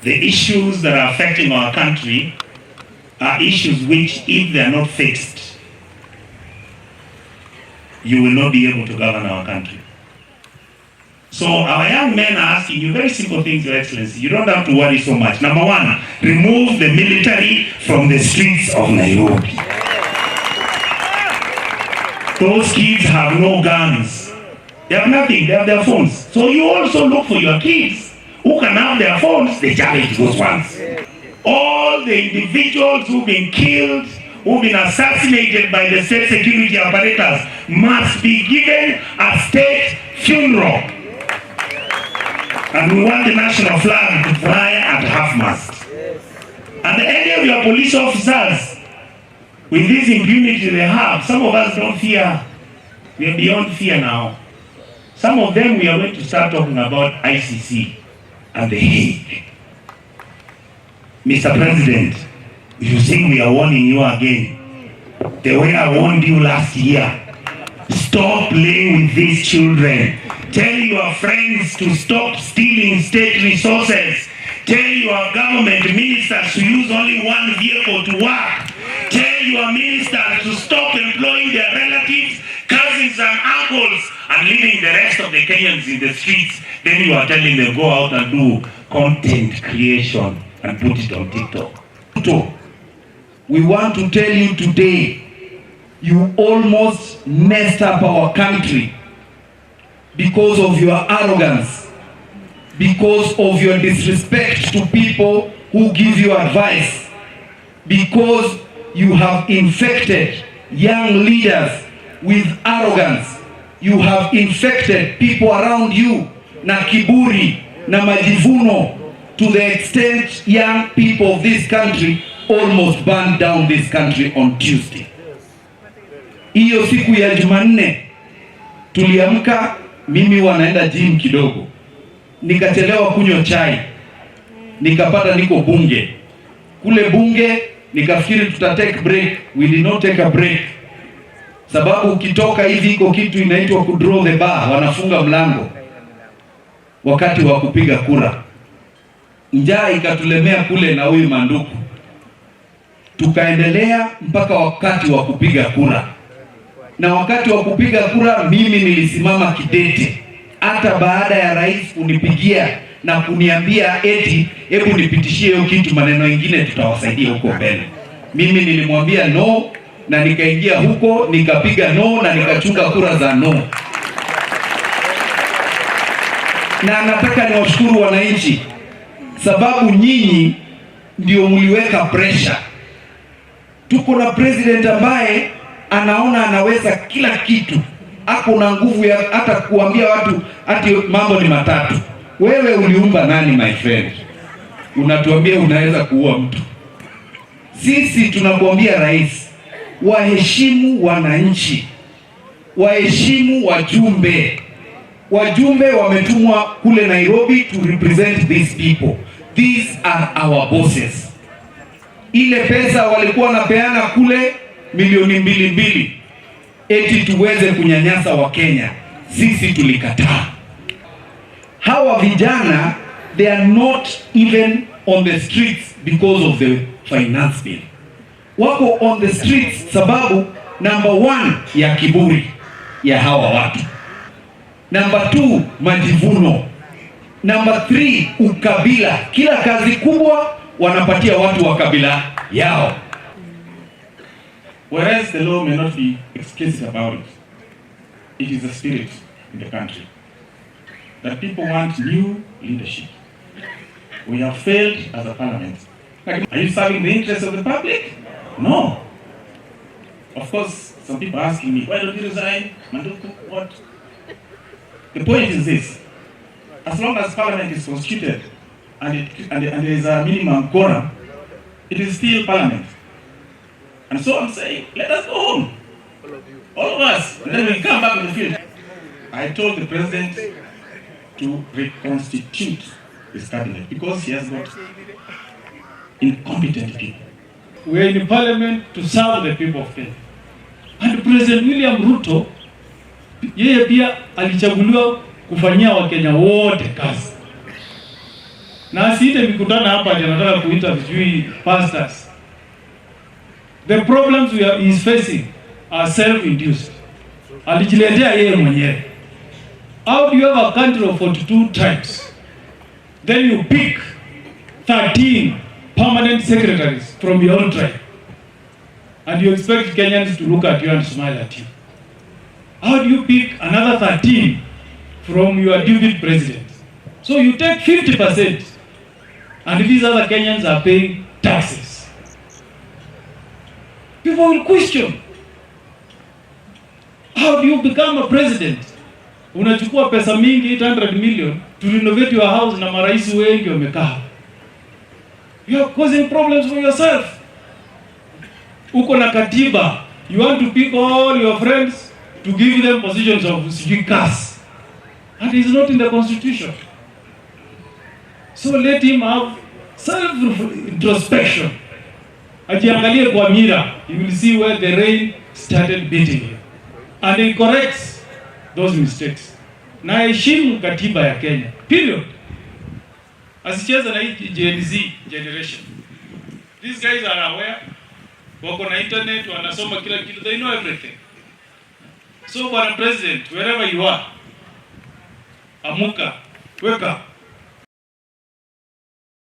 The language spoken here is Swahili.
The issues that are affecting our country are issues which, if they are not fixed, you will not be able to govern our country. So our young men are asking you very simple things, Your Excellency. You don't have to worry so much. Number one, remove the military from the streets of Nairobi. Those kids have no guns. They have nothing. They have their phones. So you also look for your kids who can have their phones. They challenge those ones. All the individuals who've been killed, who've been assassinated by the state security apparatus must be given a state funeral. And we want the national flag to fly at half-mast. And any of your police officers, with this impunity they have, some of us don't fear. We are beyond fear now. Some of them we are going to start talking about ICC and The Hague. Mr. President, you think we are warning you again? The way I warned you last year. Stop playing with these children. Tell your friends to stop stealing state resources. Tell your government ministers to use only one vehicle to work. Tell your ministers to stop employing their relatives, cousins and uncles and leaving the rest of the Kenyans in the streets. Then you are telling them go out and do content creation and put it on TikTok. We want to tell you today, you almost messed up our country because of your arrogance, because of your disrespect to people who give you advice, because you have infected young leaders with arrogance. You have infected people around you na kiburi na majivuno, to the extent young people of this country almost burned down this country on Tuesday. Hiyo siku ya Jumanne tuliamka, mimi wanaenda gym kidogo, nikachelewa kunywa chai, nikapata niko bunge. Kule bunge nikafikiri tuta take break. We did not take a break, sababu ukitoka hivi iko kitu inaitwa ku draw the bar, wanafunga mlango wakati wa kupiga kura. Njaa ikatulemea kule na huyu manduku, tukaendelea mpaka wakati wa kupiga kura. Na wakati wa kupiga kura mimi nilisimama kidete, hata baada ya rais kunipigia na kuniambia eti hebu nipitishie hiyo kitu, maneno mengine tutawasaidia huko mbele. Mimi nilimwambia no, na nikaingia huko nikapiga no na nikachunga kura za no. Na nataka niwashukuru wananchi, sababu nyinyi ndio mliweka pressure. Tuko na president ambaye anaona anaweza kila kitu. Ako na nguvu ya hata kuambia watu ati mambo ni matatu. Wewe uliumba nani my friend? Unatuambia unaweza kuua mtu. Sisi tunakuambia rais, waheshimu wananchi, waheshimu wajumbe. Wajumbe wametumwa kule Nairobi to represent these people. These are our bosses. Ile pesa walikuwa wanapeana kule milioni 2 eti tuweze kunyanyasa wa Kenya, sisi tulikataa. Hawa vijana, they are not even on the streets because of the finance bill. Wako on the streets sababu number 1 ya kiburi ya hawa watu, number 2 majivuno, number 3 ukabila. Kila kazi kubwa wanapatia watu wa kabila yao. Whereas the law may not be explicit about it, it is a spirit in the country that people want new leadership. We have failed as a parliament. Are you serving the interests of the public? No. Of course, some people are asking me, why don't you resign? Manduku, what? The point is this: as long as parliament is constituted and there is a minimum quorum, it is still parliament. And so I'm saying, let us go home, all of us, and then we come back to the field. I told the president to reconstitute his cabinet because he has got incompetent people. We are in parliament to serve the people of Kenya. And President William Ruto, yeye pia alichaguliwa kufanyia Wakenya wote kazi. Na asiite mikutano hapa anataka kuita vijui pastors. The problems he is facing are self-induced. Alijiletea yeye mwenyewe. How do you have a country of 42 tribes? Then you pick 13 permanent secretaries from your own tribe. And you expect Kenyans to look at you and smile at you. How do you pick another 13 from your deputy president? So you take 50%, and these other Kenyans are paying taxes. People will question, how do you become a president? Unachukua pesa mingi 800 million to renovate your house na marais wengi wamekaa. You are causing problems for yourself. Uko na katiba. You want to pick all your friends to give them positions of speakers. And it is not in the constitution. So let him have self-introspection. Ajiangalie kwa mira, you will see where the rain started beating him. And he corrects those mistakes. Na heshimu katiba ya Kenya. Period. Asicheza na hii Gen Z generation. These guys are aware. Wako na internet, wanasoma kila kitu, they know everything. So Bwana President, wherever you are, amuka, wake up.